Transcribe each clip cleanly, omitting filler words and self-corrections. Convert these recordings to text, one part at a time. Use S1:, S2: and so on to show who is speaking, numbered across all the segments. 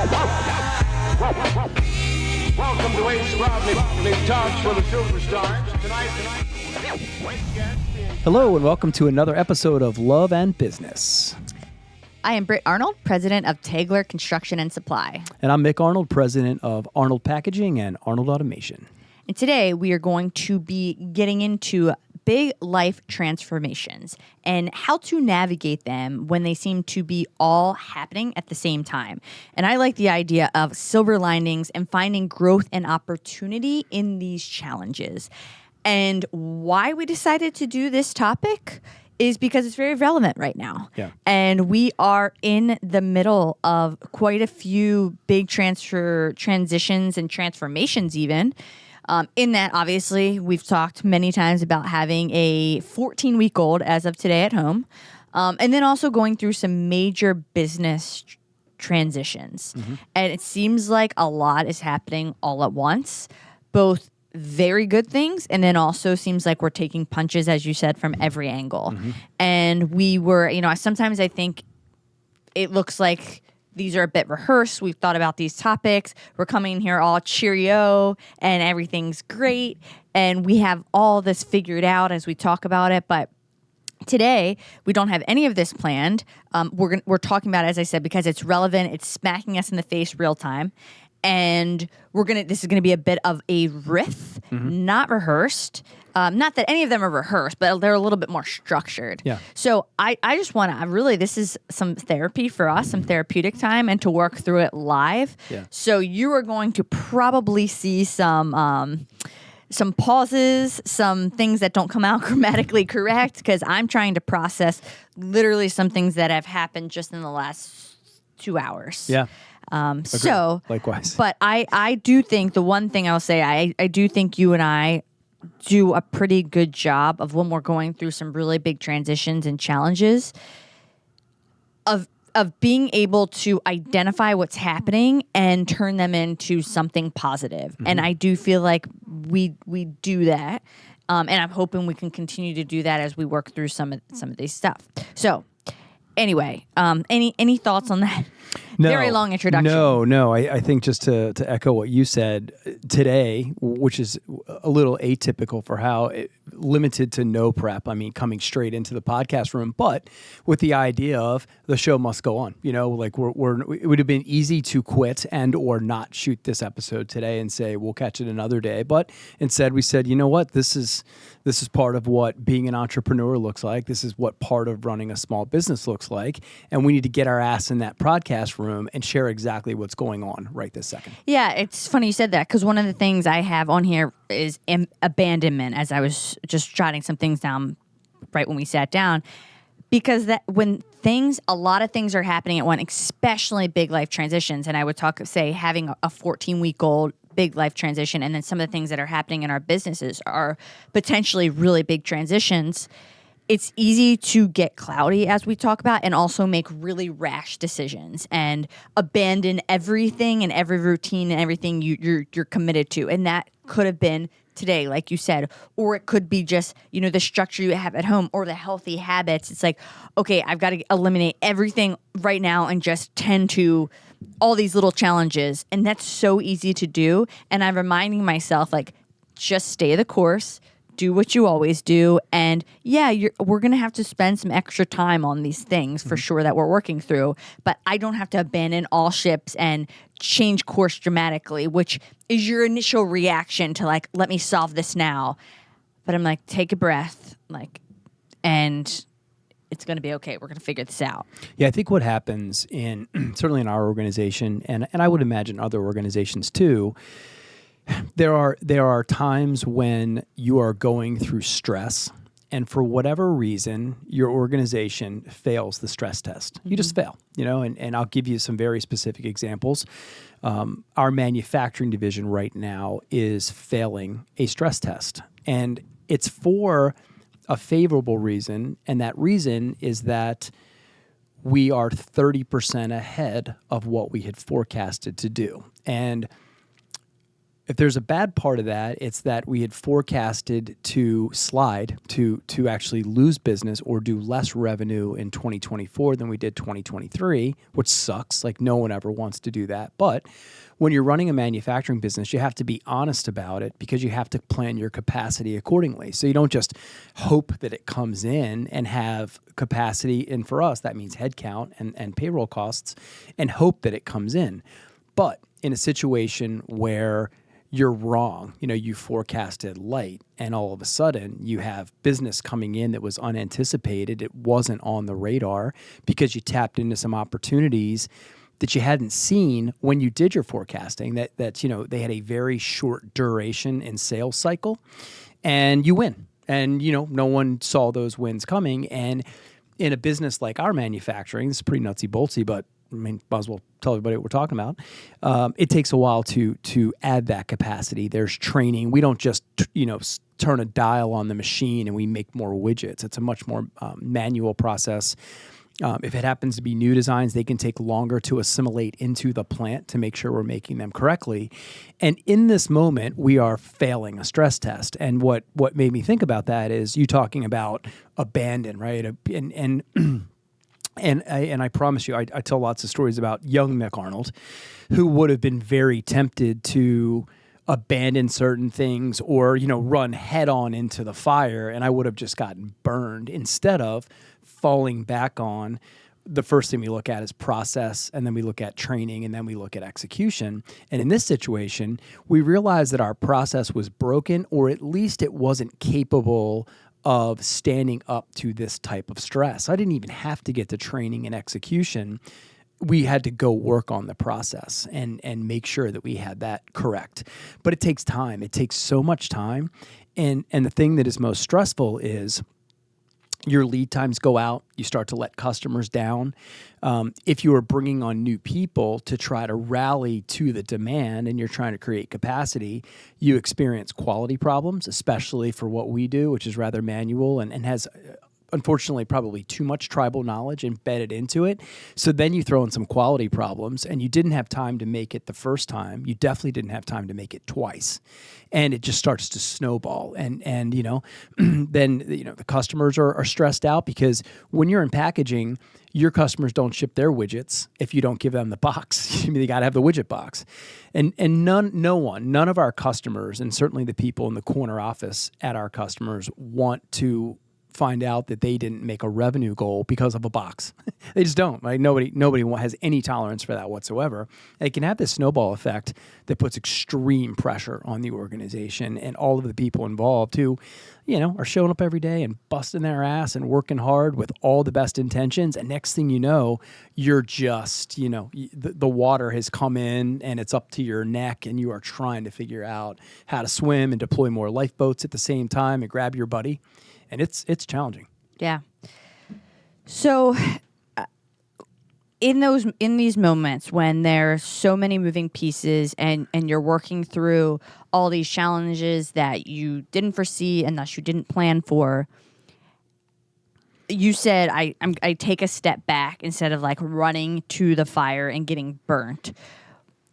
S1: Welcome to Ace Rodney Talks for the Superstars. Tonight,
S2: Hello and welcome to another episode of Love and Business.
S3: I am Britt Arnold, president of Tagler Construction and Supply.
S2: And I'm Mick Arnold, president of Arnold Packaging and Arnold Automation.
S3: And today we are going to be getting into big life transformations and how to navigate them when they seem to be all happening at the same time. And I like the idea of silver linings and finding growth and opportunity in these challenges. And why we decided to do this topic is because it's very relevant right now.
S2: Yeah.
S3: And we are in the middle of quite a few big transitions and transformations even. In that, obviously, we've talked many times about having a 14-week-old as of today at home, and then also going through some major business transitions. Mm-hmm. And it seems like a lot is happening all at once, both very good things, and then also seems like we're taking punches, as you said, from every angle. Mm-hmm. And we were, sometimes I think it looks like these are a bit rehearsed. We've thought about these topics. We're coming here all cheerio and everything's great. And we have all this figured out as we talk about it. But today, we don't have any of this planned. We're talking about it, as I said, because it's relevant. It's smacking us in the face real time. And this is gonna be a bit of a riff, mm-hmm. not rehearsed. Not that any of them are rehearsed, but they're a little bit more structured.
S2: Yeah.
S3: So I just want to this is some therapy for us, some therapeutic time, and to work through it live.
S2: Yeah.
S3: So you are going to probably see some pauses, some things that don't come out grammatically correct, because I'm trying to process literally some things that have happened just in the last 2 hours.
S2: Yeah.
S3: So
S2: likewise.
S3: But I do think the one thing I'll say, I do think you and I do a pretty good job of when we're going through some really big transitions and challenges of being able to identify what's happening and turn them into something positive. Mm-hmm. And I do feel like we do that. And I'm hoping we can continue to do that as we work through some of these stuff. So anyway, any thoughts on that?
S2: No,
S3: very long introduction.
S2: No. I think just to echo what you said today, which is a little atypical for how limited to no prep. I mean, coming straight into the podcast room, but with the idea of the show must go on. Like it would have been easy to quit and or not shoot this episode today and say we'll catch it another day. But instead, we said, you know what, this is part of what being an entrepreneur looks like. This is what part of running a small business looks like, and we need to get our ass in that podcast room and share exactly what's going on right this second.
S3: Yeah, it's funny you said that, because one of the things I have on here is abandonment, as I was just jotting some things down right when we sat down, because that when a lot of things are happening at once, especially big life transitions, and I would say having a 14-week-old big life transition, and then some of the things that are happening in our businesses are potentially really big transitions. It's easy to get cloudy, as we talk about, and also make really rash decisions and abandon everything and every routine and everything you're committed to. And that could have been today, like you said, or it could be just, the structure you have at home or the healthy habits. It's like, okay, I've got to eliminate everything right now and just tend to all these little challenges. And that's so easy to do. And I'm reminding myself, like, just stay the course. Do what you always do. And yeah, we're going to have to spend some extra time on these things for sure that we're working through. But I don't have to abandon all ships and change course dramatically, which is your initial reaction to like, let me solve this now. But I'm like, take a breath, and it's going to be okay. We're going to figure this out.
S2: Yeah, I think what happens certainly in our organization, and I would imagine other organizations too, there are times when you are going through stress, and for whatever reason, your organization fails the stress test. You just fail, and I'll give you some very specific examples. Our manufacturing division right now is failing a stress test, and it's for a favorable reason, and that reason is that we are 30% ahead of what we had forecasted to do. And if there's a bad part of that, it's that we had forecasted to slide, to actually lose business or do less revenue in 2024 than we did 2023, which sucks. Like, no one ever wants to do that. But when you're running a manufacturing business, you have to be honest about it because you have to plan your capacity accordingly. So you don't just hope that it comes in and have capacity. And for us, that means headcount and payroll costs, and hope that it comes in. But in a situation where you're wrong, you forecasted light, and all of a sudden you have business coming in that was unanticipated. It wasn't on the radar because you tapped into some opportunities that you hadn't seen when you did your forecasting, that they had a very short duration in sales cycle, and you win. And, no one saw those wins coming. And in a business like our manufacturing, this is pretty nutsy boltsy, but might as well tell everybody what we're talking about. It takes a while to add that capacity. There's training. We don't just turn a dial on the machine and we make more widgets. It's a much more manual process. If it happens to be new designs, they can take longer to assimilate into the plant to make sure we're making them correctly. And in this moment, we are failing a stress test. And what made me think about that is you talking about abandon, right? And I promise you, I tell lots of stories about young Mick Arnold, who would have been very tempted to abandon certain things or, run head on into the fire, and I would have just gotten burned instead of falling back on. The first thing we look at is process, and then we look at training, and then we look at execution. And in this situation, we realized that our process was broken, or at least it wasn't capable of standing up to this type of stress. I didn't even have to get to training and execution. We had to go work on the process and make sure that we had that correct. But it takes time. It takes so much time. And the thing that is most stressful is your lead times go out. You start to let customers down. If you are bringing on new people to try to rally to the demand and you're trying to create capacity, you experience quality problems, especially for what we do, which is rather manual and has, unfortunately, probably too much tribal knowledge embedded into it. So then you throw in some quality problems, and you didn't have time to make it the first time. You definitely didn't have time to make it twice. And it just starts to snowball. And then, the customers are stressed out because when you're in packaging, your customers don't ship their widgets if you don't give them the box. They got to have the widget box. And none of our customers, and certainly the people in the corner office at our customers, want to find out that they didn't make a revenue goal because of a box. They just don't. Right? Nobody has any tolerance for that whatsoever. And it can have this snowball effect that puts extreme pressure on the organization and all of the people involved who, are showing up every day and busting their ass and working hard with all the best intentions. And next thing you know, you're just, the water has come in and it's up to your neck, and you are trying to figure out how to swim and deploy more lifeboats at the same time and grab your buddy. And it's challenging.
S3: Yeah. So in these moments when there's so many moving pieces and you're working through all these challenges that you didn't foresee and thus you didn't plan for, you said I take a step back instead of like running to the fire and getting burnt.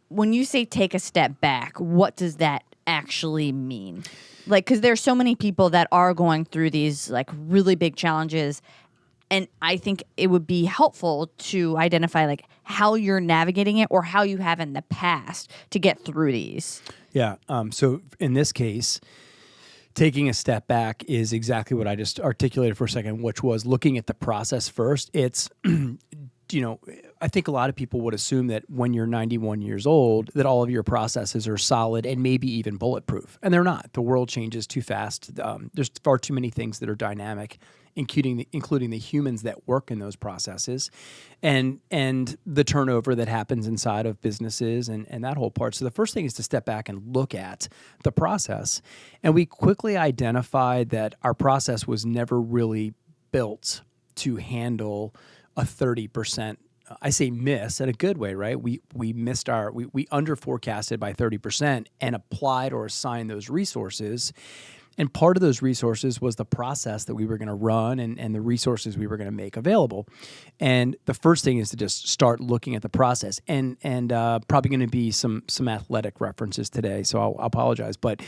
S3: When you say take a step back, what does that actually mean? Like, because there's so many people that are going through these like really big challenges, and I think it would be helpful to identify like how you're navigating it or how you have in the past to get through these. Yeah.
S2: So in this case, taking a step back is exactly what I just articulated for a second, which was looking at the process first. It's I think a lot of people would assume that when you're 91 years old, that all of your processes are solid and maybe even bulletproof. And they're not. The world changes too fast. There's far too many things that are dynamic, including the humans that work in those processes and the turnover that happens inside of businesses and that whole part. So the first thing is to step back and look at the process. And we quickly identified that our process was never really built to handle a 30% I say miss in a good way, right? We missed we under forecasted by 30% and applied or assigned those resources. And part of those resources was the process that we were going to run and the resources we were going to make available. And the first thing is to just start looking at the process. And probably going to be some athletic references today, so I'll apologize. But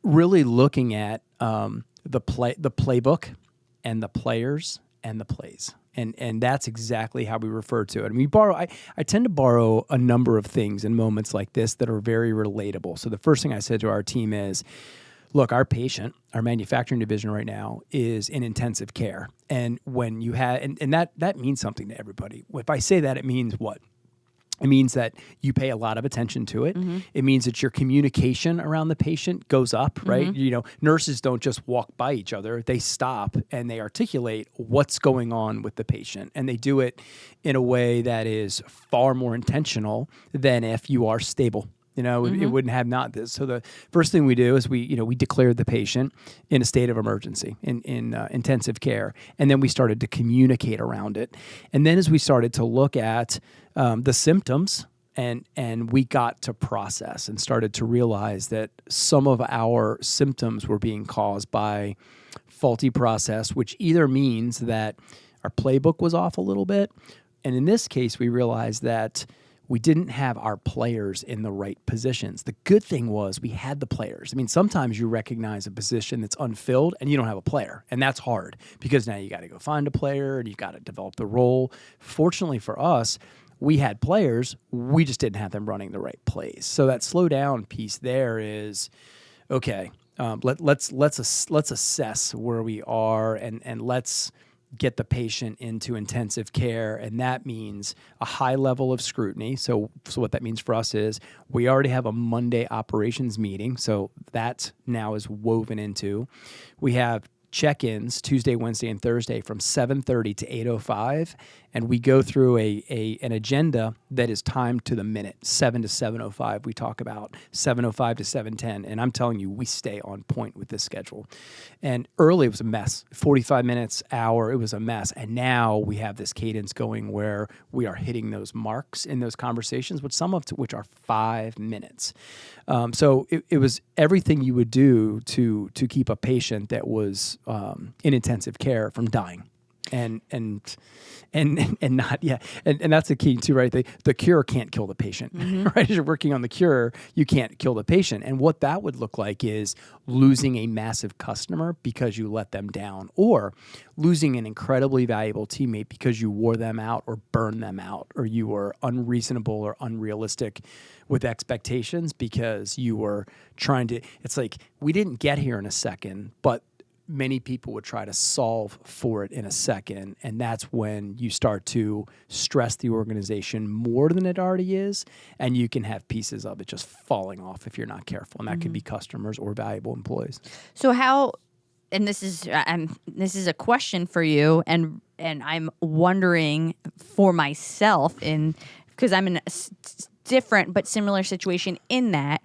S2: really looking at the playbook and the players and the plays. And that's exactly how we refer to it. And I tend to borrow a number of things in moments like this that are very relatable. So the first thing I said to our team is, look, our manufacturing division right now is in intensive care. And when you have, and that means something to everybody. If I say that, it means what? It means that you pay a lot of attention to it. Mm-hmm. It means that your communication around the patient goes up, right? Mm-hmm. Nurses don't just walk by each other. They stop and they articulate what's going on with the patient. And they do it in a way that is far more intentional than if you are stable. It wouldn't have not this. So the first thing we do is we declared the patient in a state of emergency in intensive care, and then we started to communicate around it. And then as we started to look at the symptoms, and we got to process and started to realize that some of our symptoms were being caused by faulty process, which either means that our playbook was off a little bit, and in this case, we realized that we didn't have our players in the right positions. The good thing was we had the players. I mean, sometimes you recognize a position that's unfilled and you don't have a player, and that's hard because now you got to go find a player and you got to develop the role. Fortunately for us, we had players. We just didn't have them running the right plays. So that slow down piece there is okay. Let's assess where we are and let's get the patient into intensive care, and that means a high level of scrutiny. So what that means for us is we already have a Monday operations meeting, so that now is woven into. We have check-ins Tuesday, Wednesday, and Thursday from 7:30 to 8:05, and we go through an agenda that is timed to the minute. 7 to 7:05 we talk about, 7:05 to 7:10, and I'm telling you, we stay on point with this schedule. And early it was a mess, 45 minutes, hour, it was a mess, and now we have this cadence going where we are hitting those marks in those conversations, some of which are 5 minutes. So it was everything you would do to keep a patient that was in intensive care from dying, and not and that's the key too, right? The cure can't kill the patient, mm-hmm. right? As you're working on the cure, you can't kill the patient, and what that would look like is losing a massive customer because you let them down, or losing an incredibly valuable teammate because you wore them out or burned them out, or you were unreasonable or unrealistic with expectations because you were trying to. It's like we didn't get here in a second, but many people would try to solve for it in a second, and that's when you start to stress the organization more than it already is, and you can have pieces of it just falling off if you're not careful, and that could be customers or valuable employees.
S3: So how, and this is a question for you, and I'm wondering for myself, because I'm in a different but similar situation in that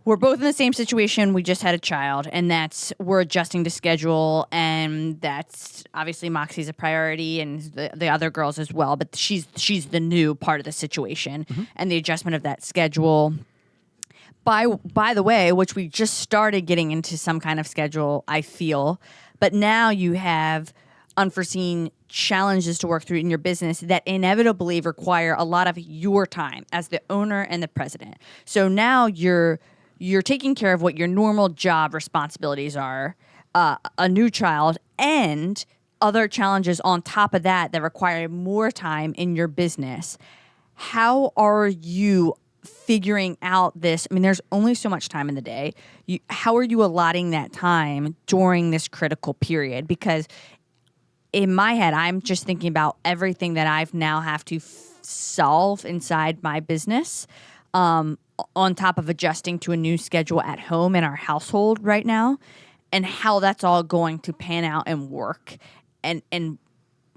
S3: we're both in the same situation. We just had a child, and we're adjusting to schedule, and that's obviously Moxie's a priority, and the other girls as well. But she's the new part of the situation, and the adjustment of that schedule. By the way, which we just started getting into some kind of schedule, I feel, but now you have unforeseen challenges to work through in your business that inevitably require a lot of your time as the owner and the president. So now you're taking care of what your normal job responsibilities are, a new child, and other challenges on top of that require more time in your business. How are you figuring out this? I mean, there's only so much time in the day. How are you allotting that time during this critical period? Because in my head, I'm just thinking about everything that I've now have to solve inside my business, on top of adjusting to a new schedule at home in our household right now, and how that's all going to pan out and work. And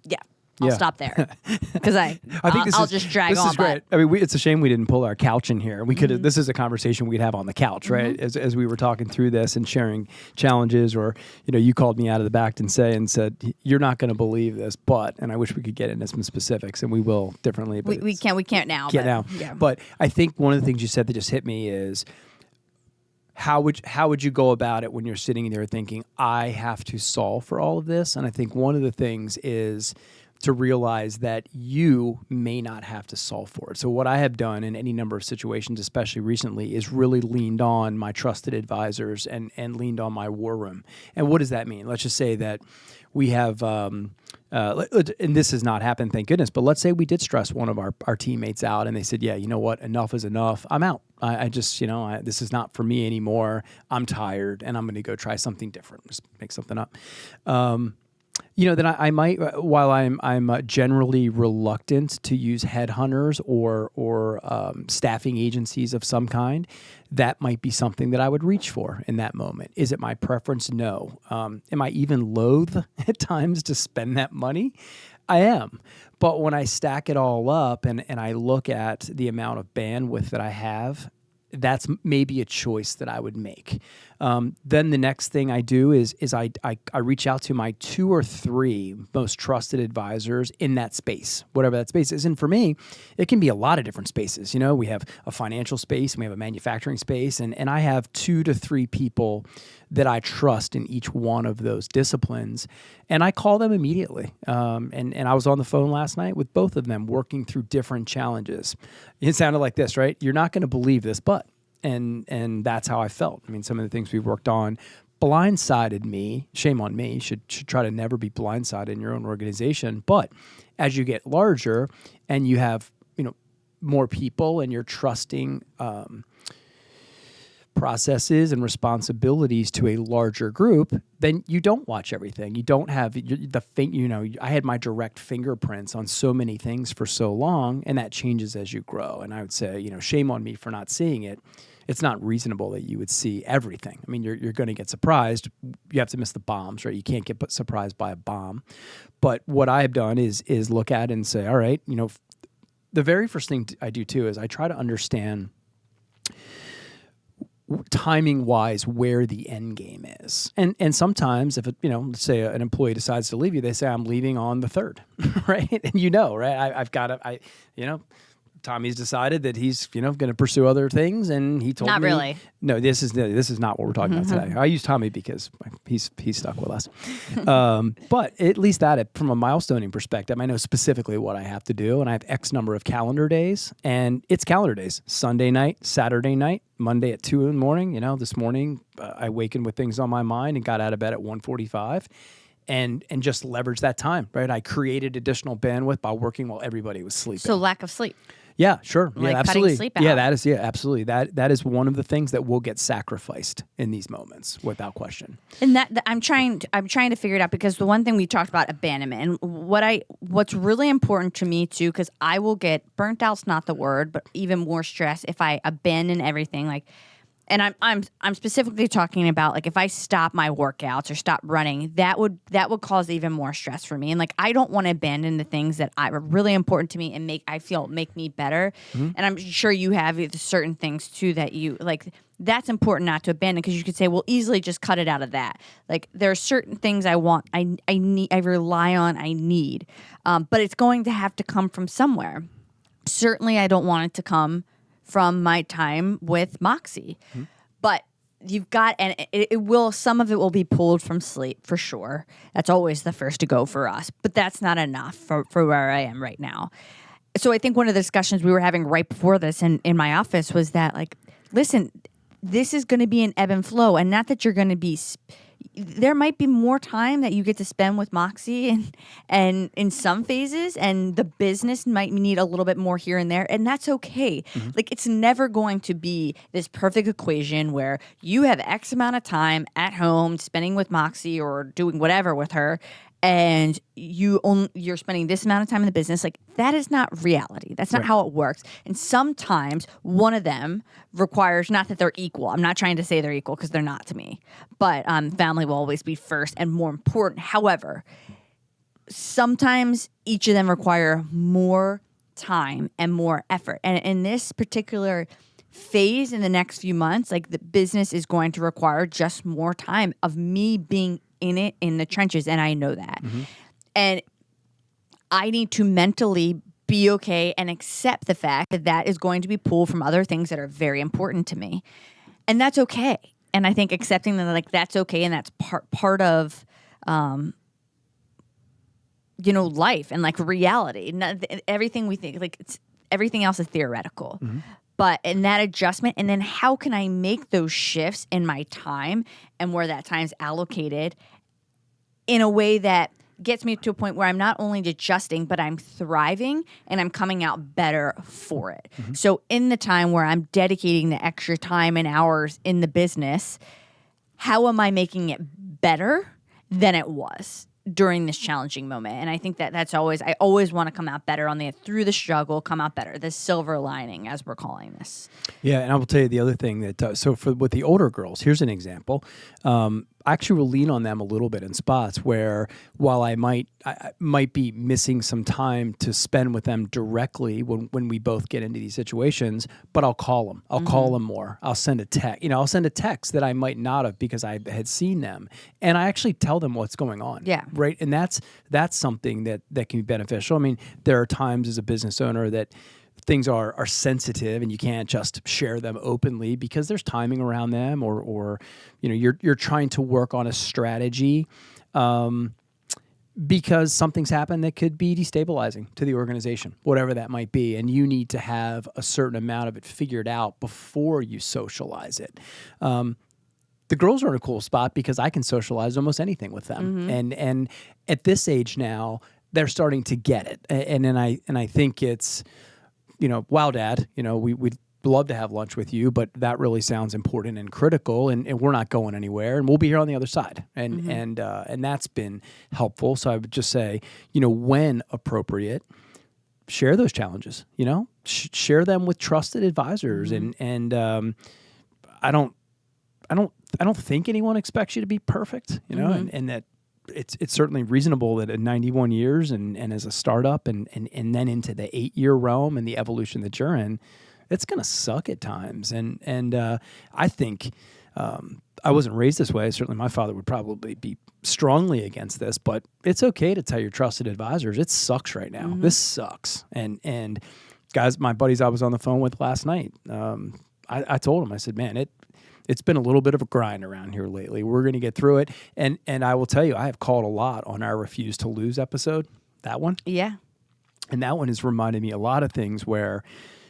S3: yeah. I'll stop there because I'll just drag on.
S2: This is great. I mean, it's a shame we didn't pull our couch in here. We could. This is a conversation we'd have on the couch, right? As we were talking through this and sharing challenges, or you called me out of the back and said, "You're not going to believe this," and I wish we could get into some specifics, and we will differently. But
S3: we can't now. Yeah.
S2: But I think one of the things you said that just hit me is, how would you go about it when you're sitting there thinking, I have to solve for all of this? And I think one of the things is to realize that you may not have to solve for it. So what I have done in any number of situations, especially recently, is really leaned on my trusted advisors and leaned on my war room. And what does that mean? Let's just say that we have, and this has not happened, thank goodness, but let's say we did stress one of our teammates out and they said, yeah, you know what, enough is enough. I'm out. I just, this is not for me anymore. I'm tired and I'm going to go try something different. Just make something up. Then I might, while I'm generally reluctant to use headhunters or staffing agencies of some kind, that might be something that I would reach for in that moment. Is it my preference? No. Am I even loath at times to spend that money? I am. But when I stack it all up and I look at the amount of bandwidth that I have, that's maybe a choice that I would make. Then the next thing I do is I reach out to my 2 or 3 most trusted advisors in that space, whatever that space is. And for me, it can be a lot of different spaces. We have a financial space, and we have a manufacturing space, and I have 2 to 3 people that I trust in each one of those disciplines, and I call them immediately. And I was on the phone last night with both of them working through different challenges. It sounded like this, right? You're not going to believe this, but, and that's how I felt. I mean, some of the things we've worked on blindsided me. Shame on me. Should try to never be blindsided in your own organization. But as you get larger and you have, more people and you're trusting, processes and responsibilities to a larger group, then you don't watch everything. You don't have I had my direct fingerprints on so many things for so long, and that changes as you grow. And I would say, shame on me for not seeing it. It's not reasonable that you would see everything. I mean, you're going to get surprised. You have to miss the bombs, right? You can't get surprised by a bomb. But what I have done is look at it and say, all right, the very first thing I do too is I try to understand timing wise where the end game is. And sometimes if let's say an employee decides to leave you, they say, I'm leaving on the 3rd, right? And right? I've got to, Tommy's decided that he's, going to pursue other things, and he told me.
S3: Not really.
S2: No, this is not what we're talking about today. I use Tommy because he's stuck with us. But at least from a milestoning perspective, I know specifically what I have to do, and I have X number of calendar days, and it's calendar days: Sunday night, Saturday night, Monday at 2 in the morning. This morning I wakened with things on my mind and got out of bed at 1:45. And just leverage that time, right? I created additional bandwidth by working while everybody was sleeping.
S3: So lack of sleep.
S2: Yeah, sure.
S3: Like
S2: yeah, absolutely.
S3: cutting sleep out.
S2: Yeah, absolutely. That is one of the things that will get sacrificed in these moments, without question.
S3: And I'm trying to figure it out, because the one thing we talked about, abandonment, and what's really important to me too, because I will get burnt out's not the word, but even more stress if I abandon everything. And I'm specifically talking about, like, if I stop my workouts or stop running, that would cause even more stress for me. And I don't want to abandon the things that are really important to me and make me better. Mm-hmm. And I'm sure you have certain things too that you like. That's important not to abandon, because you could say, well, easily just cut it out of that. There are certain things I want, I need, I rely on, I need, but it's going to have to come from somewhere. Certainly, I don't want it to come from my time with Moxie. Mm-hmm. But you've got, and some of it will be pulled from sleep for sure. That's always the first to go for us, but that's not enough for where I am right now. So I think one of the discussions we were having right before this in my office was that, listen, this is going to be an ebb and flow, and not that you're going to be, there might be more time that you get to spend with Moxie and in some phases, and the business might need a little bit more here and there, and that's okay. Mm-hmm. It's never going to be this perfect equation where you have X amount of time at home spending with Moxie or doing whatever with her, and you're spending this amount of time in the business. That is not reality. That's not right. How it works. And sometimes one of them requires, not that they're equal. I'm not trying to say they're equal, because they're not to me. But family will always be first and more important. However, sometimes each of them require more time and more effort. And in this particular phase in the next few months, like the business is going to require just more time of me being in it in the trenches. And I know that. And I need to mentally be okay and accept the fact that that is going to be pulled from other things that are very important to me. And that's okay. And I think accepting that, like, that's okay. And that's part of, life and like reality. Everything we think, like, everything else is theoretical. But in that adjustment, and then how can I make those shifts in my time and where that time's allocated in a way that gets me to a point where I'm not only adjusting, but I'm thriving and I'm coming out better for it. So in the time where I'm dedicating the extra time and hours in the business, how am I making it better than it was during this challenging moment? And I think I always want to come out better through the struggle, come out better, the silver lining, as we're calling this.
S2: Yeah, and I will tell you the other thing that, with the older girls, here's an example. I actually will lean on them a little bit in spots where, while I might be missing some time to spend with them directly when we both get into these situations, but I'll call them. I'll call them more. I'll send a text. I'll send a text that I might not have because I had seen them, and I actually tell them what's going on.
S3: Yeah.
S2: Right. And that's something that can be beneficial. I mean, there are times as a business owner that things are sensitive and you can't just share them openly because there's timing around them, or you're trying to work on a strategy because something's happened that could be destabilizing to the organization, whatever that might be, and you need to have a certain amount of it figured out before you socialize it. The girls are in a cool spot because I can socialize almost anything with them, and at this age now they're starting to get it, and I think it's, wow, Dad, we'd love to have lunch with you, but that really sounds important and critical, and we're not going anywhere, and we'll be here on the other side. And that's been helpful. So I would just say, when appropriate, share those challenges, share them with trusted advisors. And I don't think anyone expects you to be perfect, and that it's certainly reasonable that at 91 years and as a startup and then into the 8-year realm and the evolution that you're in, it's going to suck at times. And I think I wasn't raised this way. Certainly my father would probably be strongly against this, but it's okay to tell your trusted advisors, it sucks right now. This sucks. And guys, my buddies I was on the phone with last night, I told them, I said, man, it's been a little bit of a grind around here lately. We're going to get through it. And I will tell you, I have called a lot on our Refuse to Lose episode, that one. Yeah. And that one has reminded me a lot of things where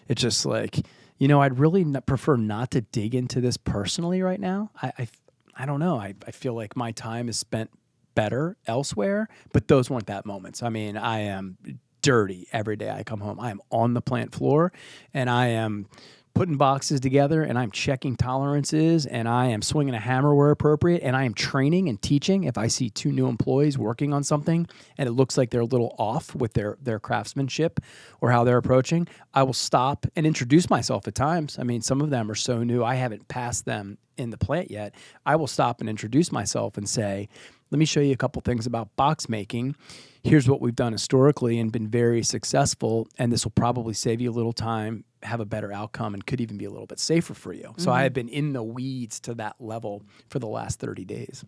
S2: it's just like, I'd really prefer not to dig into this personally right now. I don't know. I feel like my time is spent better elsewhere, but those weren't that moments. I mean, I am dirty every day I come home. I am on the plant floor, and I am putting boxes together, and I'm checking tolerances, and I am swinging a hammer where appropriate, and I am training and teaching. If I see 2 new employees working on something and it looks like they're a little off with their craftsmanship or how they're approaching, I will stop and introduce myself at times. I mean, some of them are so new, I haven't passed them in the plant yet. I will stop and introduce myself and say, let me show you a couple things about box making. Here's what we've done historically and been very successful, and this will probably save you a little time, have a better outcome, and could even be a little bit safer for you. So I have been in the weeds to that level for the last 30 days.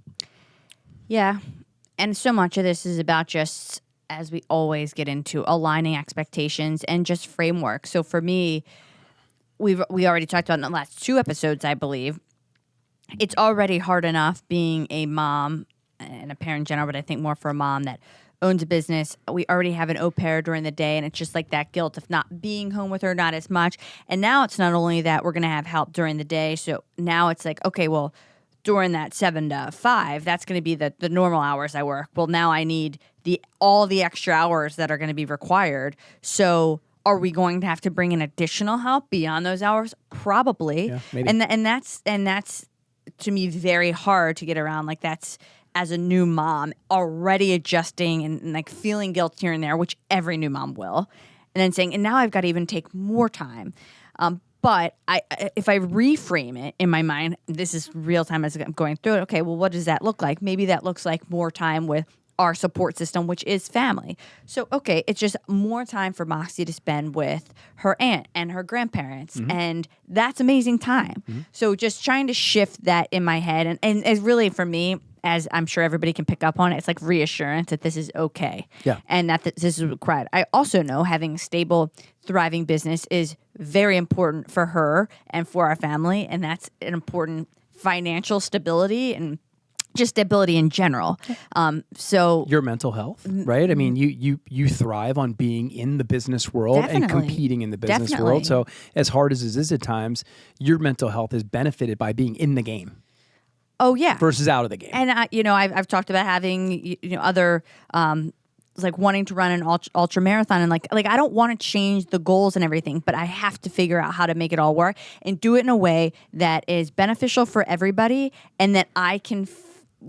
S2: Yeah. And so much of this is about just, as we always get into, aligning expectations and just framework. So for me, we already talked about in the last 2 episodes, I believe, it's already hard enough being a mom and a parent in general, but I think more for a mom that owns a business. We already have an au pair during the day, and it's just like that guilt of not being home with her, not as much. And now it's not only that we're going to have help during the day. So now it's like, okay, well, during that 7 to 5, that's going to be the normal hours I work. Well, now I need all the extra hours that are going to be required. So are we going to have to bring in additional help beyond those hours? Probably. Yeah, maybe. And that's to me very hard to get around. Like, that's, as a new mom, already adjusting and like feeling guilt here and there, which every new mom will, and then saying, and now I've got to even take more time. But if I reframe it in my mind, this is real time as I'm going through it. Okay, well, what does that look like? Maybe that looks like more time with
S3: our support system, which is family. So, okay, it's just more time for Moxie to spend with her aunt and her grandparents. And that's amazing time. So just trying to shift that in my head. And it's really, for me, as I'm sure everybody can pick up on it, it's like reassurance that this is okay.
S2: Yeah.
S3: And that this is required. I also know having a stable, thriving business is very important for her and for our family. And that's an important financial stability and just stability in general. So
S2: your mental health, right? I mean, you thrive on being in the business world and
S3: Definitely.
S2: competing in the business
S3: Definitely.
S2: world. So as hard as it is at times, your mental health is benefited by being in the game
S3: oh yeah.
S2: versus out of the game.
S3: And I've talked about having other like wanting to run an ultra marathon, and like I don't want to change the goals and everything, but I have to figure out how to make it all work and do it in a way that is beneficial for everybody, and that I can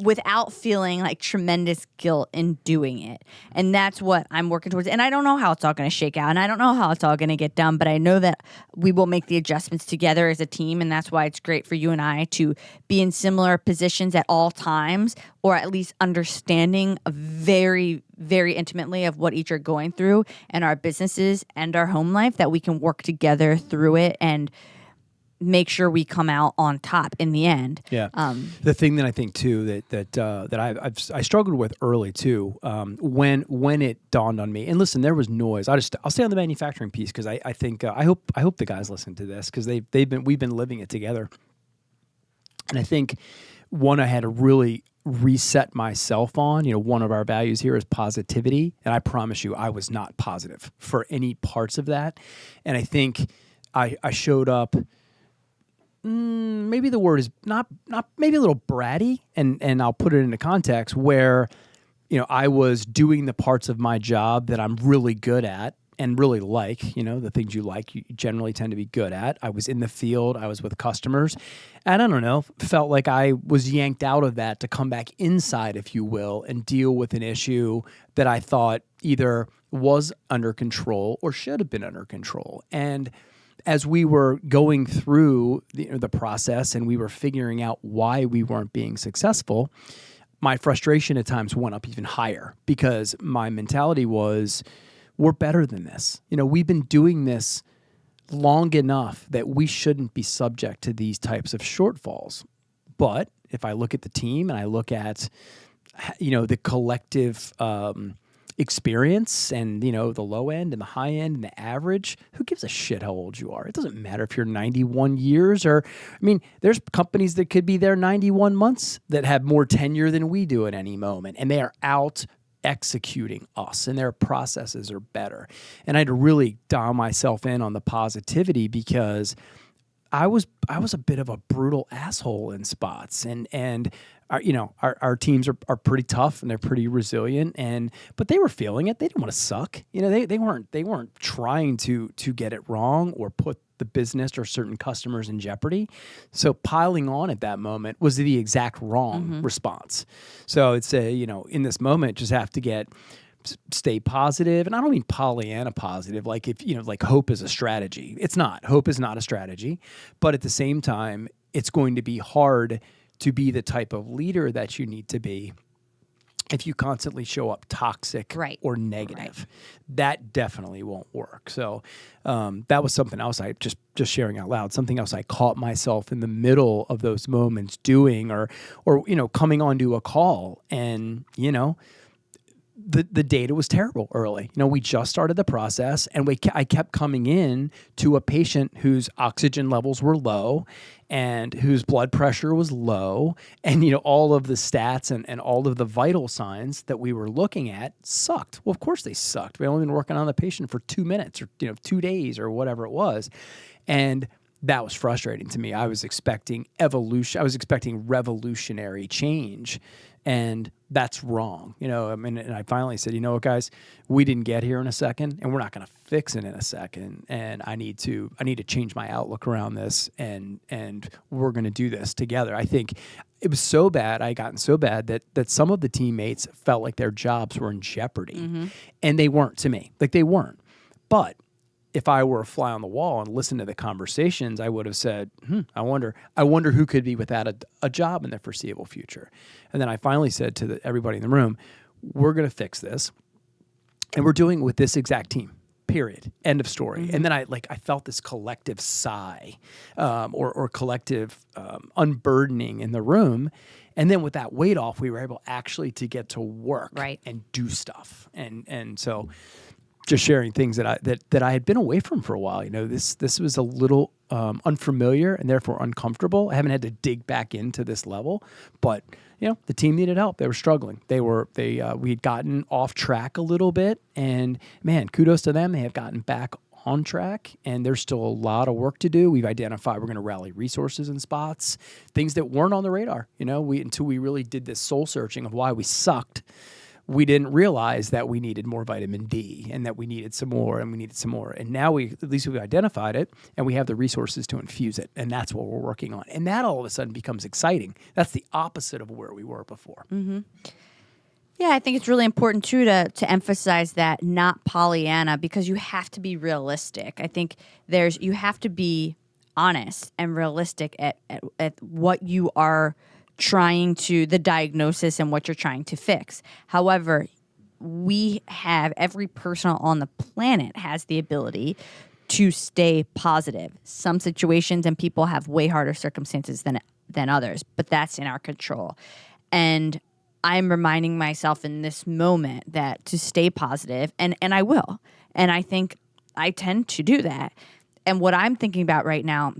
S3: without feeling like tremendous guilt in doing it. And that's what I'm working towards. And I don't know how it's all going to shake out, and I don't know how it's all going to get done, but I know that we will make the adjustments together as a team. And that's why it's great for you and I to be in similar positions at all times, or at least understanding very, very intimately of what each are going through and our businesses and our home life, that we can work together through it and make sure we come out on top in the end.
S2: Yeah. The thing that I think too that I struggled with early too, when it dawned on me. And listen, there was noise. I'll stay on the manufacturing piece because I think I hope the guys listen to this because we've been living it together. And I think I had to really reset myself on. One of our values here is positivity, and I promise you, I was not positive for any parts of that. And I think I showed up. Maybe the word is not maybe a little bratty, and I'll put it into context where, I was doing the parts of my job that I'm really good at and really like, the things you like, you generally tend to be good at. I was in the field, I was with customers, and I don't know, felt like I was yanked out of that to come back inside, if you will, and deal with an issue that I thought either was under control or should have been under control. And as we were going through the process and we were figuring out why we weren't being successful, my frustration at times went up even higher because my mentality was, we're better than this. We've been doing this long enough that we shouldn't be subject to these types of shortfalls. But if I look at the team and I look at, the collective experience and the low end and the high end and the average, who gives a shit how old you are? It doesn't matter if you're 91 years or, there's companies that could be there 91 months that have more tenure than we do at any moment, and they are out executing us and their processes are better. And I had to really dial myself in on the positivity because I was a bit of a brutal asshole in spots, and our teams are pretty tough and they're pretty resilient, but they were feeling it. They didn't want to suck. They weren't trying to get it wrong or put the business or certain customers in jeopardy. So piling on at that moment was the exact wrong response. So it's in this moment, just have to stay positive. And I don't mean Pollyanna positive, like like hope is a strategy. It's not. Hope is not a strategy. But at the same time, it's going to be hard to be the type of leader that you need to be if you constantly show up toxic or negative. Right. That definitely won't work. So that was something else I just sharing out loud, something else I caught myself in the middle of those moments doing or coming onto a call and, the data was terrible early. We just started the process, and I kept coming in to a patient whose oxygen levels were low and whose blood pressure was low, and all of the stats and all of the vital signs that we were looking at sucked. Well, of course they sucked. We only been working on the patient for 2 minutes or 2 days or whatever it was, and that was frustrating to me. I was expecting evolution. I was expecting revolutionary change. And that's wrong. And I finally said, what, guys, we didn't get here in a second, and we're not going to fix it in a second. And I need to change my outlook around this, and we're going to do this together. I think it was so bad. I gotten so bad that some of the teammates felt like their jobs were in jeopardy, and they weren't to me. Like they weren't. But if I were a fly on the wall and listened to the conversations, I would have said, I wonder who could be without a job in the foreseeable future. And then I finally said to everybody in the room, we're going to fix this. And we're doing it with this exact team. Period. End of story. And then I felt this collective sigh, or collective unburdening in the room. And then with that weight off, we were able actually to get to work and do stuff. And so just sharing things that I had been away from for a while. This was a little unfamiliar and therefore uncomfortable. I haven't had to dig back into this level, but the team needed help. They were struggling. We had gotten off track a little bit, and man, kudos to them. They have gotten back on track, and there's still a lot of work to do. We've identified we're going to rally resources and spots, things that weren't on the radar. Until we really did this soul searching of why we sucked. We didn't realize that we needed more vitamin D and that we needed some more and we needed some more. And now we've identified it and we have the resources to infuse it. And that's what we're working on. And that all of a sudden becomes exciting. That's the opposite of where we were before.
S3: Mm-hmm. Yeah, I think it's really important too to emphasize that, not Pollyanna, because you have to be realistic. I think you have to be honest and realistic at what you are the diagnosis and what you're trying to fix. However, every person on the planet has the ability to stay positive. Some situations and people have way harder circumstances than others, but that's in our control. And I'm reminding myself in this moment that to stay positive, and I will. And I think I tend to do that. And what I'm thinking about right now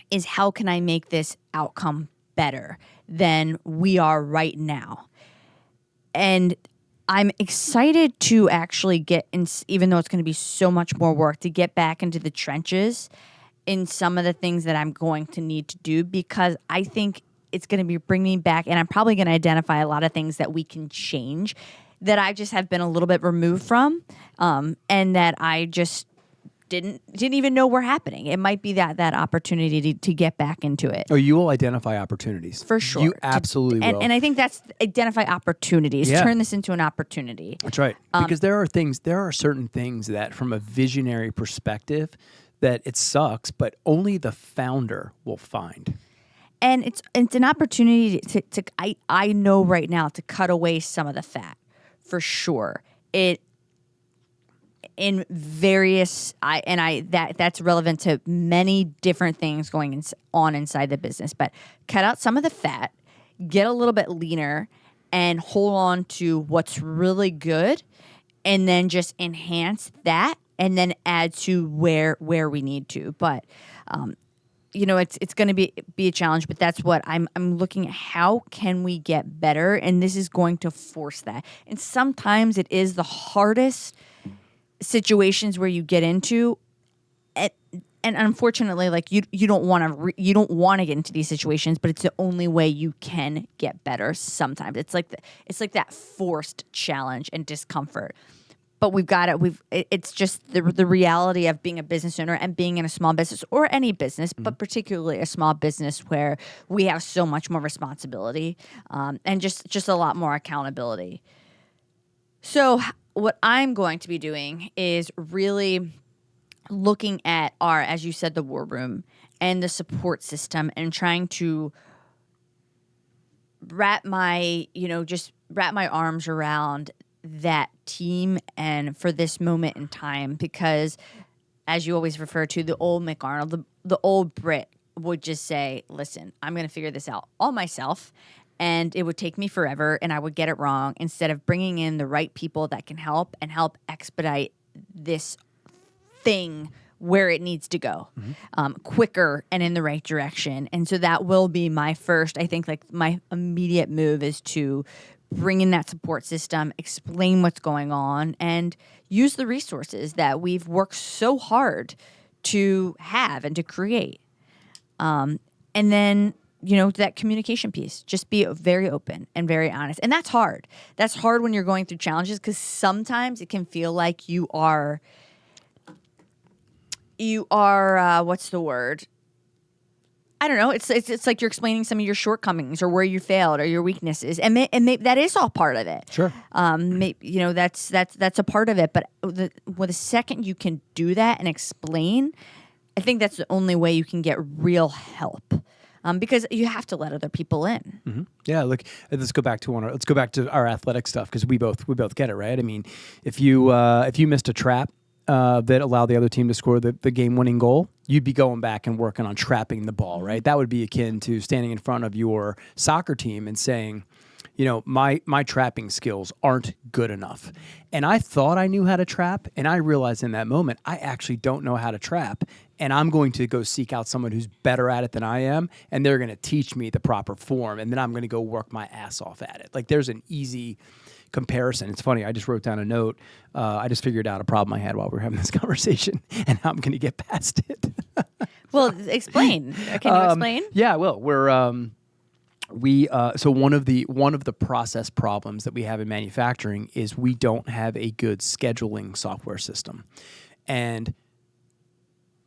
S3: is, how can I make this outcome better than we are right now? And I'm excited to actually get in, even though it's going to be so much more work, to get back into the trenches in some of the things that I'm going to need to do, because I think it's going to be bringing back, and I'm probably going to identify a lot of things that we can change that I just have been a little bit removed from, and that I just didn't even know were happening. It might be that opportunity to get back into it.
S2: Oh, you will identify opportunities.
S3: For sure.
S2: You absolutely will.
S3: And I think that's identify opportunities.
S2: Yeah.
S3: Turn this into an opportunity.
S2: That's right. Because there are certain things that from a visionary perspective that it sucks, but only the founder will find.
S3: And it's an opportunity to I know right now to cut away some of the fat, for sure. In various, that's relevant to many different things going on inside the business. But cut out some of the fat, get a little bit leaner, and hold on to what's really good, and then just enhance that, and then add to where we need to. But it's going to be a challenge. But that's what I'm looking at. How can we get better? And this is going to force that. And sometimes it is the hardest situations where you get into, and unfortunately, like you don't want to get into these situations, but it's the only way you can get better. Sometimes it's like that forced challenge and discomfort. But we've got it. It's just the reality of being a business owner and being in a small business, or any business, but particularly a small business where we have so much more responsibility, and just a lot more accountability. So what I'm going to be doing is really looking at as you said, the war room and the support system, and trying to wrap my arms around that team, and for this moment in time, because as you always refer to, the old Mick Arnold, the old Brit would just say, listen, I'm going to figure this out all myself. And it would take me forever, and I would get it wrong, instead of bringing in the right people that can help expedite this thing where it needs to go, quicker and in the right direction. And so that will be my first, I think, like my immediate move is to bring in that support system, explain what's going on, and use the resources that we've worked so hard to have and to create. And then, that communication piece, just be very open and very honest. And that's hard. That's hard when you're going through challenges, because sometimes it can feel like you are what's the word? I don't know. It's like you're explaining some of your shortcomings or where you failed or your weaknesses, and that is all part of it.
S2: Sure.
S3: That's a part of it. But the second you can do that and explain, I think that's the only way you can get real help. because you have to let other people in.
S2: Mm-hmm. Yeah, look, let's go back to our athletic stuff, because we both get it, right? I mean, if you missed a trap that allowed the other team to score the game-winning goal, you'd be going back and working on trapping the ball, right? That would be akin to standing in front of your soccer team and saying, my trapping skills aren't good enough. And I thought I knew how to trap, and I realized in that moment, I actually don't know how to trap, and I'm going to go seek out someone who's better at it than I am, and they're going to teach me the proper form, and then I'm going to go work my ass off at it. Like, there's an easy comparison. It's funny, I just wrote down a note. I just figured out a problem I had while we were having this conversation, and how I'm going to get past it.
S3: Well, explain. Can you explain?
S2: Yeah, well, so one of the process problems that we have in manufacturing is we don't have a good scheduling software system. And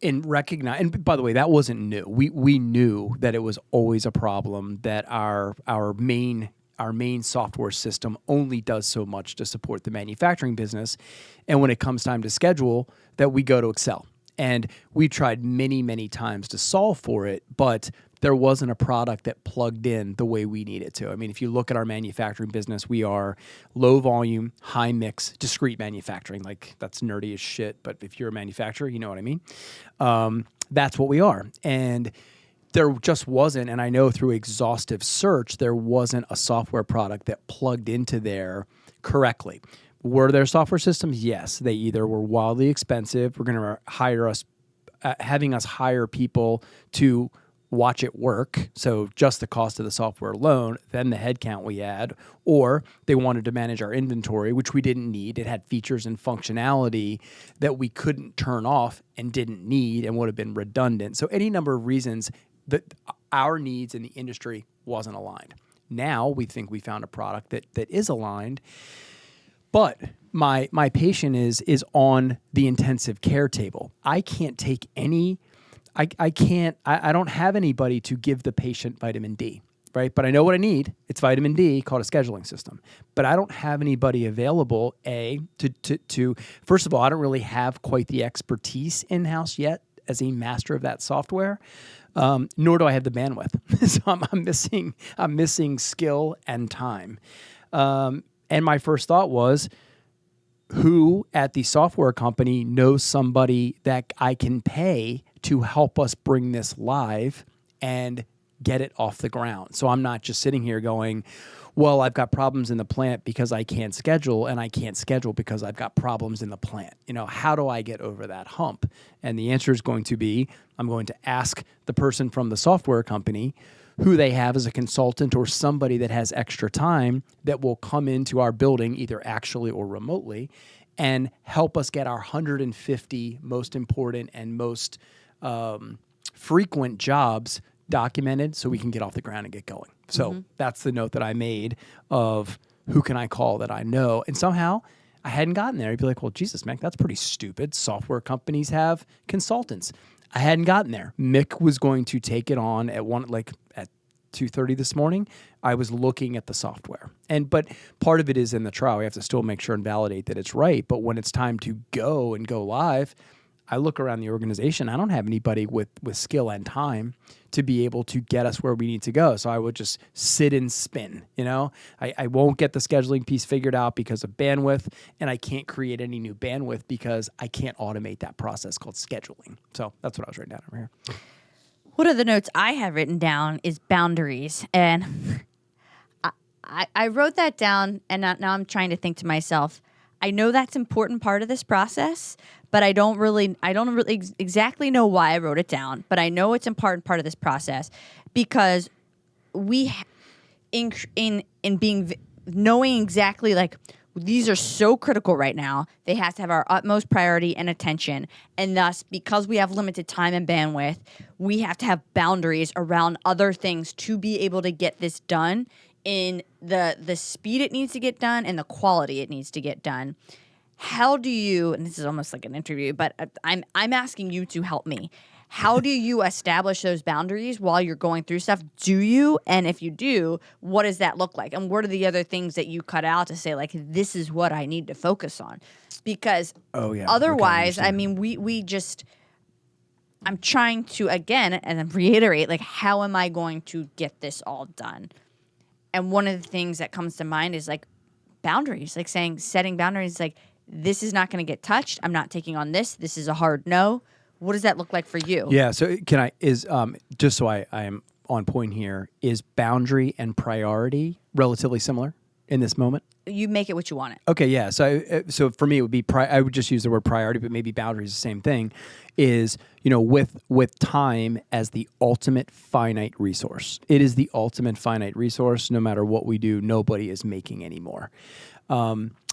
S2: by the way, that wasn't new. We knew that it was always a problem, that our main software system only does so much to support the manufacturing business. And when it comes time to schedule, that we go to Excel. And we tried many, many times to solve for it, but there wasn't a product that plugged in the way we need it to. I mean, if you look at our manufacturing business, we are low volume, high mix, discrete manufacturing. Like, that's nerdy as shit, but if you're a manufacturer, you know what I mean. That's what we are. And there just wasn't, and I know through exhaustive search, there wasn't a software product that plugged into there correctly. Were there software systems? Yes. They either were wildly expensive. We're going to hire us, having us hire people to watch it work, so just the cost of the software alone, then the headcount we add, or they wanted to manage our inventory, which we didn't need. It had features and functionality that we couldn't turn off and didn't need and would have been redundant. So any number of reasons that our needs in the industry wasn't aligned. Now we think we found a product that is aligned, but my patient is on the intensive care table. I can't take any... I don't have anybody to give the patient vitamin D, right? But I know what I need. It's vitamin D, called a scheduling system. But I don't have anybody available, to first of all, I don't really have quite the expertise in-house yet as a master of that software, nor do I have the bandwidth. So I'm missing skill and time. And my first thought was, who at the software company knows somebody that I can pay to help us bring this live and get it off the ground? So I'm not just sitting here going, well, I've got problems in the plant because I can't schedule, and I can't schedule because I've got problems in the plant. How do I get over that hump? And the answer is going to be, I'm going to ask the person from the software company who they have as a consultant or somebody that has extra time that will come into our building, either actually or remotely, and help us get our 150 most important and most frequent jobs documented so we can get off the ground and get going. So that's the note that I made of who can I call that I know. And somehow I hadn't gotten there. You'd be like, well, Jesus, Mick, that's pretty stupid. Software companies have consultants. I hadn't gotten there. Mick was going to take it on at 2:30 this morning. I was looking at the software. But part of it is in the trial. We have to still make sure and validate that it's right. But when it's time to go live, I look around the organization. I don't have anybody with skill and time to be able to get us where we need to go. So I would just sit and spin. I won't get the scheduling piece figured out because of bandwidth, and I can't create any new bandwidth because I can't automate that process called scheduling. So that's what I was writing down over here.
S3: One of the notes I have written down is boundaries. And I wrote that down, and now I'm trying to think to myself, I know that's an important part of this process, but I don't really exactly know why I wrote it down, but I know it's an important part of this process because we, knowing exactly, like, these are so critical right now, they have to have our utmost priority and attention. And thus, because we have limited time and bandwidth, we have to have boundaries around other things to be able to get this done in the speed it needs to get done and the quality it needs to get done. How do you, and this is almost like an interview, but I'm asking you to help me. How do you establish those boundaries while you're going through stuff? Do you? And if you do, what does that look like? And what are the other things that you cut out to say, like, this is what I need to focus on? Because otherwise, I mean, we just, I'm trying to, again, and then reiterate, like, how am I going to get this all done? And one of the things that comes to mind is like boundaries, like setting boundaries, like, this is not going to get touched. I'm not taking on this. This is a hard no. What does that look like for you?
S2: Yeah. So just so I am on point here, is boundary and priority relatively similar in this moment?
S3: You make it what you want it.
S2: Okay, yeah. So for me, it would be I would just use the word priority, but maybe boundary is the same thing. Is with time as the ultimate finite resource. It is the ultimate finite resource. No matter what we do, nobody is making anymore.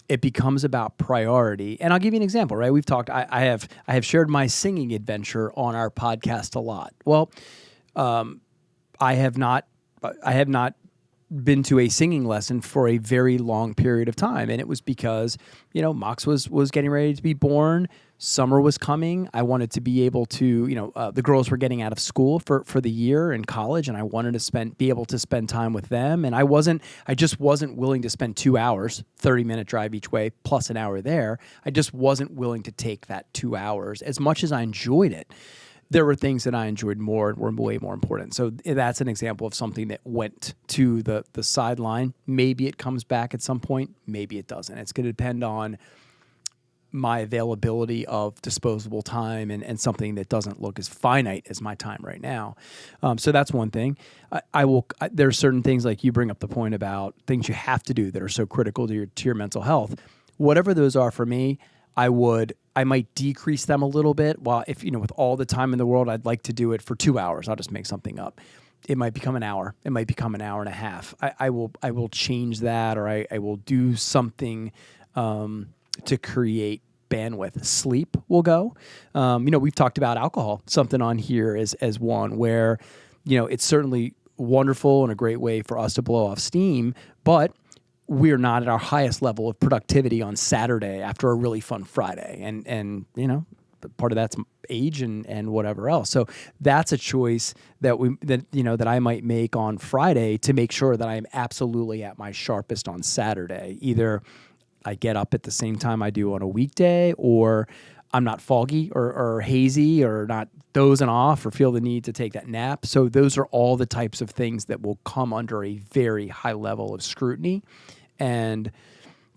S2: It becomes about priority, and I'll give you an example. Right, we've talked. I have shared my singing adventure on our podcast a lot. Well, I have not been to a singing lesson for a very long period of time. And it was because, Mox was getting ready to be born. Summer was coming. I wanted to be able to, the girls were getting out of school for the year in college, and I wanted to be able to spend time with them. And I just wasn't willing to spend 2 hours, 30-minute drive each way, plus an hour there. I just wasn't willing to take that 2 hours. As much as I enjoyed it, there were things that I enjoyed more and were way more important. So that's an example of something that went to the sideline. Maybe it comes back at some point. Maybe it doesn't. It's going to depend on my availability of disposable time and something that doesn't look as finite as my time right now. So that's one thing. There are certain things, like you bring up the point about things you have to do that are so critical to your mental health. Whatever those are for me, I might decrease them a little bit. While if, with all the time in the world, I'd like to do it for 2 hours. I'll just make something up. It might become an hour. It might become an hour and a half. I will change that, or I will do something to create bandwidth. Sleep will go. We've talked about alcohol, something on here as one where, it's certainly wonderful and a great way for us to blow off steam, but we're not at our highest level of productivity on Saturday after a really fun Friday. And part of that's age and whatever else. So that's a choice that I might make on Friday to make sure that I'm absolutely at my sharpest on Saturday. Either I get up at the same time I do on a weekday, or I'm not foggy or hazy or not dozing off or feel the need to take that nap. So those are all the types of things that will come under a very high level of scrutiny. And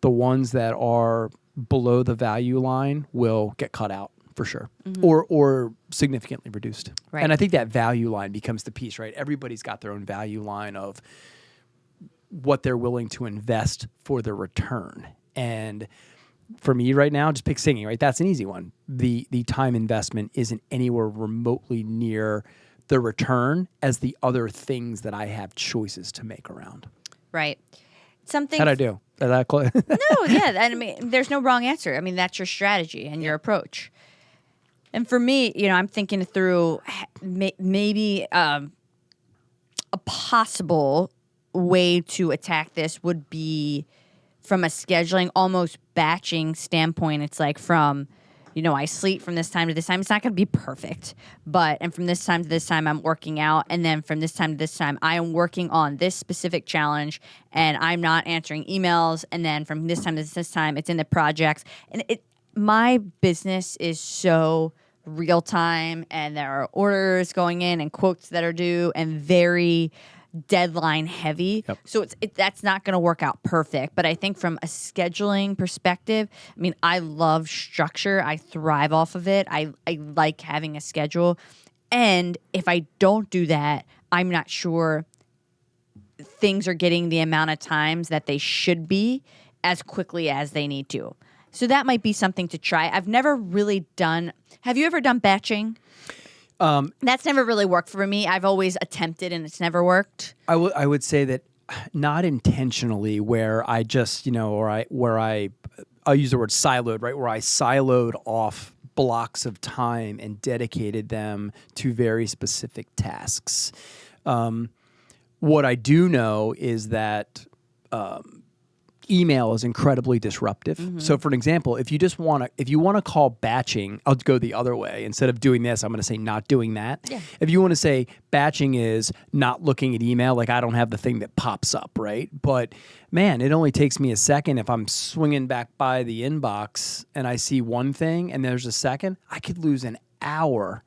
S2: the ones that are below the value line will get cut out for sure, or significantly reduced.
S3: Right.
S2: And I think that value line becomes the piece, right? Everybody's got their own value line of what they're willing to invest for the return. And for me right now, just pick singing, right? That's an easy one. The time investment isn't anywhere remotely near the return as the other things that I have choices to make around.
S3: Right. Something.
S2: How'd I do? Is that close?
S3: No, yeah. I mean, there's no wrong answer. I mean, that's your strategy and your approach. And for me, I'm thinking through maybe a possible way to attack this would be from a scheduling, almost batching standpoint. It's like from, I sleep from this time to this time. It's not going to be perfect, and from this time to this time, I'm working out. And then from this time to this time, I am working on this specific challenge and I'm not answering emails. And then from this time to this time, it's in the projects. And my business is so real time, and there are orders going in and quotes that are due and very deadline heavy. Yep. So that's not going to work out perfect. But I think from a scheduling perspective, I mean, I love structure. I thrive off of it. I like having a schedule. And if I don't do that, I'm not sure things are getting the amount of times that they should be as quickly as they need to. So that might be something to try. I've never really done. Have you ever done batching? That's never really worked for me. I've always attempted and it's never worked. I
S2: would say that not intentionally, where I just, I'll use the word siloed, right? Where I siloed off blocks of time and dedicated them to very specific tasks. What I do know is that email is incredibly disruptive. Mm-hmm. So for an example, if you want to call batching, I'll go the other way. Instead of doing this, I'm going to say not doing that. Yeah. If you want to say batching is not looking at email, like I don't have the thing that pops up, right? But man, it only takes me a second. If I'm swinging back by the inbox and I see one thing and there's a second, I could lose an hour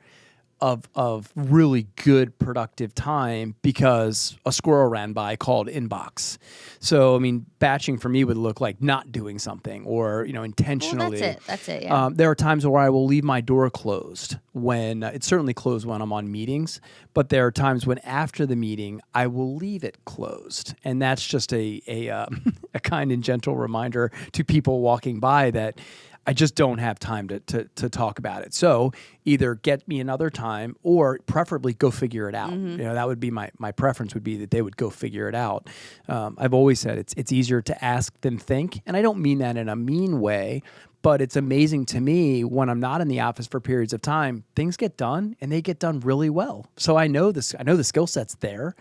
S2: of really good productive time because a squirrel ran by called inbox. So I mean, batching for me would look like not doing something or intentionally.
S3: Well, that's it. Yeah.
S2: There are times where I will leave my door closed when it's certainly closed when I'm on meetings, but there are times when after the meeting I will leave it closed, and that's just a a kind and gentle reminder to people walking by that I just don't have time to talk about it. So either get me another time or preferably go figure it out. That would be my preference would be that they would go figure it out. I've always said it's easier to ask than think. And I don't mean that in a mean way, but it's amazing to me when I'm not in the office for periods of time, things get done and they get done really well. So I know this. I know the skill set's there.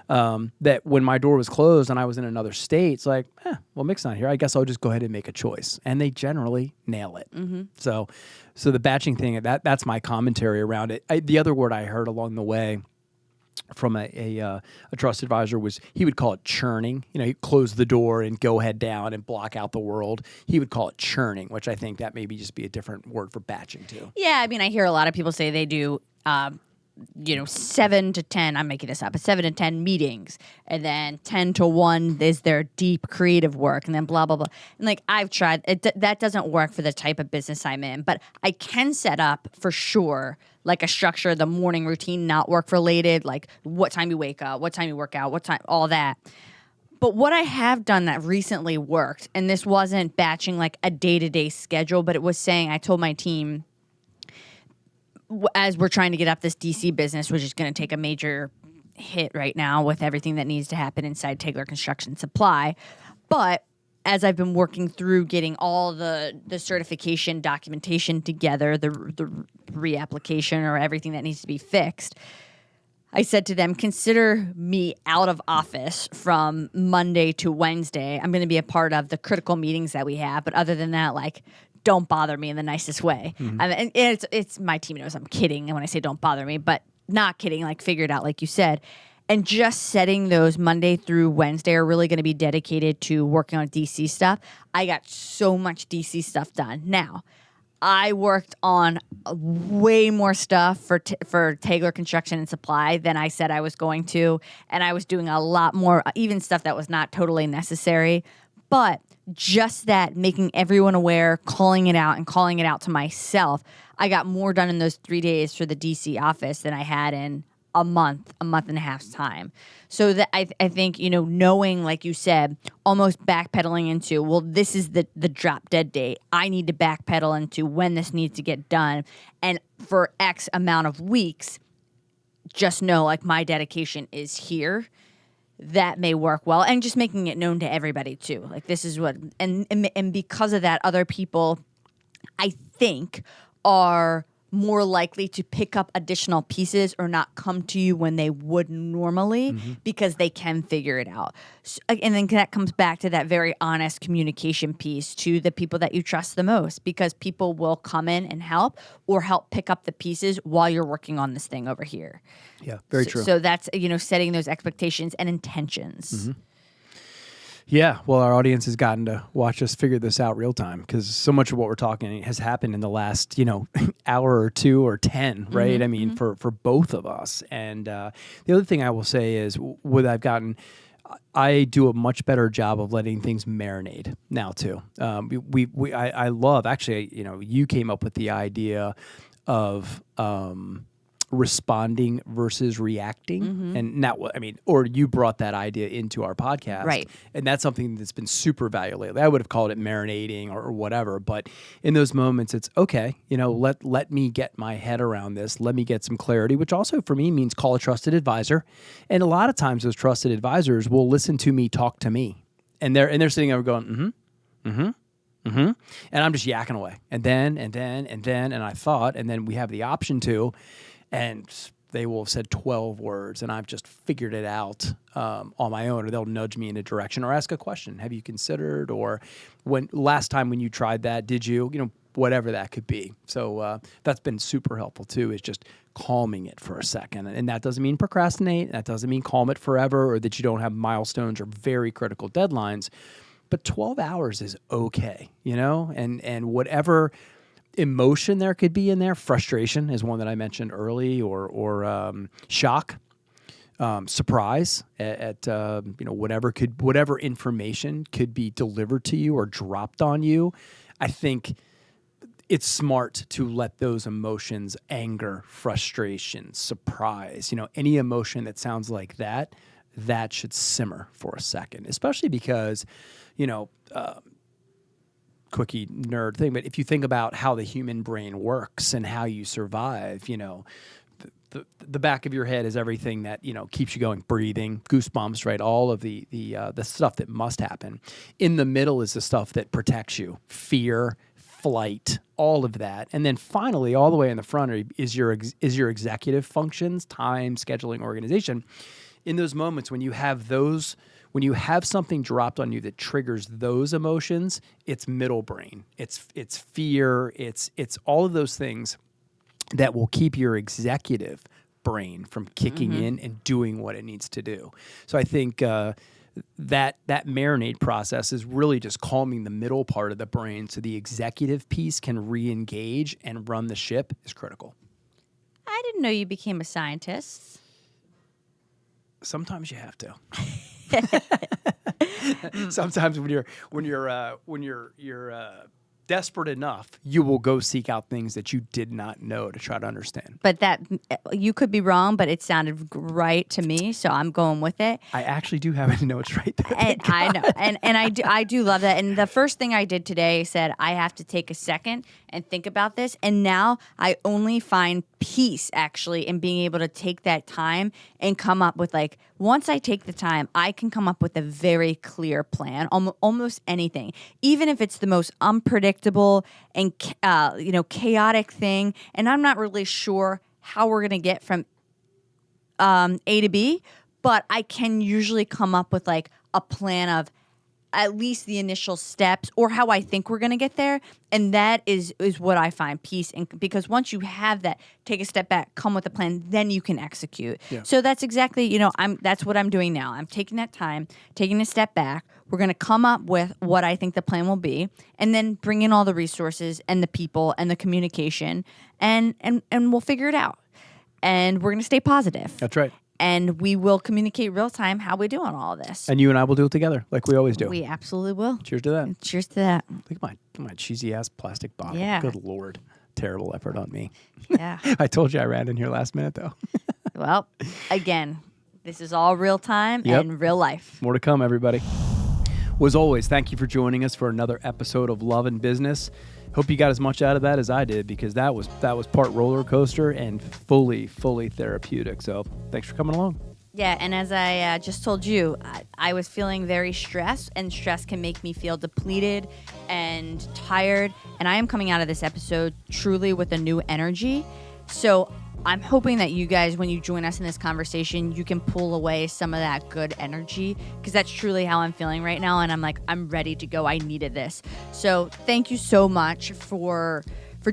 S2: That when my door was closed and I was in another state, it's like, well, Mick's not here. I guess I'll just go ahead and make a choice, and they generally nail it. So the batching thing, that's my commentary around it. The other word I heard along the way from a trust advisor was he would call it churning. He'd close the door and go head down and block out the world. He would call it churning, which I think that maybe just be a different word for batching too.
S3: Yeah, I mean, I hear a lot of people say they do 7 to 10, I'm making this up, 7 to 10 meetings, and then 10 to 1 is their deep creative work, and then blah, blah, blah. And like, I've tried, that doesn't work for the type of business I'm in, but I can set up for sure like a structure, the morning routine, not work related, like what time you wake up, what time you work out, what time, all that. But what I have done that recently worked, and this wasn't batching like a day-to-day schedule, but it was saying, I told my team, as we're trying to get up this DC business, which is going to take a major hit right now with everything that needs to happen inside Taylor Construction Supply. But as I've been working through getting all the certification documentation together, the reapplication or everything that needs to be fixed, I said to them, consider me out of office from Monday to Wednesday. I'm going to be a part of the critical meetings that we have. But other than that, like, don't bother me in the nicest way. And it's my team knows I'm kidding when I say don't bother me, but not kidding, like figure it out like you said. And just setting those Monday through Wednesday are really going to be dedicated to working on DC stuff. I got so much DC stuff done. Now, I worked on way more stuff for Taylor Construction and Supply than I said I was going to, and I was doing a lot more, even stuff that was not totally necessary. But just that, making everyone aware, calling it out to myself, I got more done in those 3 days for the DC office than I had in a month and a half's time. So that I think, knowing, like you said, almost backpedaling into, well, this is the drop dead date. I need to backpedal into when this needs to get done. And for X amount of weeks, just know, like, my dedication is here. That may work well, and just making it known to everybody too. Like, this is what, and because of that, other people, I think, are more likely to pick up additional pieces or not come to you when they would normally because they can figure it out. So, and then that comes back to that very honest communication piece to the people that you trust the most, because people will come in and help or help pick up the pieces while you're working on this thing over here.
S2: Yeah, very true.
S3: So that's, setting those expectations and intentions.
S2: Yeah, well, our audience has gotten to watch us figure this out real time, because so much of what we're talking has happened in the last, hour or 2 or 10, right? I mean, for both of us. And the other thing I will say is I do a much better job of letting things marinate now too. I love, actually, you came up with the idea of responding versus reacting. And that, or you brought that idea into our podcast.
S3: Right.
S2: And that's something that's been super valuable lately. I would have called it marinating or whatever, but in those moments it's okay, let me get my head around this. Let me get some clarity, which also for me means call a trusted advisor. And a lot of times those trusted advisors will listen to me talk to me. And they're sitting there going, and I'm just yakking away. And then, and I thought, and then we have the option to, and they will have said 12 words, and I've just figured it out on my own, or they'll nudge me in a direction or ask a question. Have you considered? Or last time when you tried that, did you? Whatever that could be. So that's been super helpful too, is just calming it for a second. And that doesn't mean procrastinate. That doesn't mean calm it forever, or that you don't have milestones or very critical deadlines. But 12 hours is okay, and whatever emotion there could be in there. Frustration is one that I mentioned early, or shock, surprise at whatever information could be delivered to you or dropped on you. I think it's smart to let those emotions, anger, frustration, surprise, any emotion that sounds like that should simmer for a second, especially because, quickie nerd thing, but if you think about how the human brain works and how you survive, the back of your head is everything that, keeps you going, breathing, goosebumps, right? All of the stuff that must happen. In the middle is the stuff that protects you, fear, flight, all of that. And then finally, all the way in the front is your executive functions, time, scheduling, organization. In those moments when you have something dropped on you that triggers those emotions, it's middle brain, it's fear, it's all of those things that will keep your executive brain from kicking in and doing what it needs to do. So I think that marinate process is really just calming the middle part of the brain so the executive piece can re-engage and run the ship is critical.
S3: I didn't know you became a scientist.
S2: Sometimes you have to. Sometimes when you're desperate enough, you will go seek out things that you did not know to try to understand.
S3: But that you could be wrong, but it sounded right to me, so I'm going with it.
S2: I actually do have notes right there.
S3: And I know, and I do love that. And the first thing I did today said I have to take a second and think about this. And now I only find peace actually in being able to take that time and come up with, like, once I take the time, I can come up with a very clear plan, almost anything, even if it's the most unpredictable and chaotic thing, and I'm not really sure how we're going to get from A to B, but I can usually come up with like a plan of at least the initial steps or how I think we're going to get there. And that is what I find peace in, because once you have that, take a step back, come with a plan, then you can execute. Yeah. So that's exactly, that's what I'm doing now. I'm taking that time, taking a step back. We're going to come up with what I think the plan will be, and then bring in all the resources and the people and the communication, and we'll figure it out. And we're going to stay positive.
S2: That's right.
S3: And we will communicate real time how we do on all of this.
S2: And you and I will do it together, like we always do.
S3: We absolutely will.
S2: Cheers to that.
S3: Cheers to that.
S2: Look at my cheesy ass plastic bottle.
S3: Yeah.
S2: Good Lord. Terrible effort on me.
S3: Yeah.
S2: I told you I ran in here last minute, though.
S3: Well, again, this is all real time and real life.
S2: More to come, everybody. Well, as always, thank you for joining us for another episode of Love and Business. Hope you got as much out of that as I did, because that was part roller coaster and fully therapeutic. So thanks for coming along.
S3: Yeah, and as I just told you, I was feeling very stressed, and stress can make me feel depleted and tired. And I am coming out of this episode truly with a new energy. So I'm hoping that you guys, when you join us in this conversation, you can pull away some of that good energy, because that's truly how I'm feeling right now. And I'm like, I'm ready to go. I needed this. So thank you so much for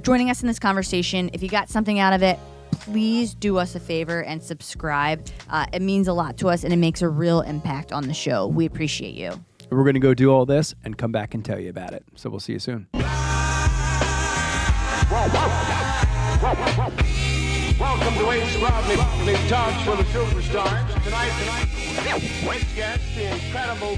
S3: joining us in this conversation. If you got something out of it, please do us a favor and subscribe. It means a lot to us, and it makes a real impact on the show. We appreciate you.
S2: We're going to go do all this and come back and tell you about it. So we'll see you soon.
S1: Welcome to S2E43 Talks for the Superstars. Tonight, great guest, the incredible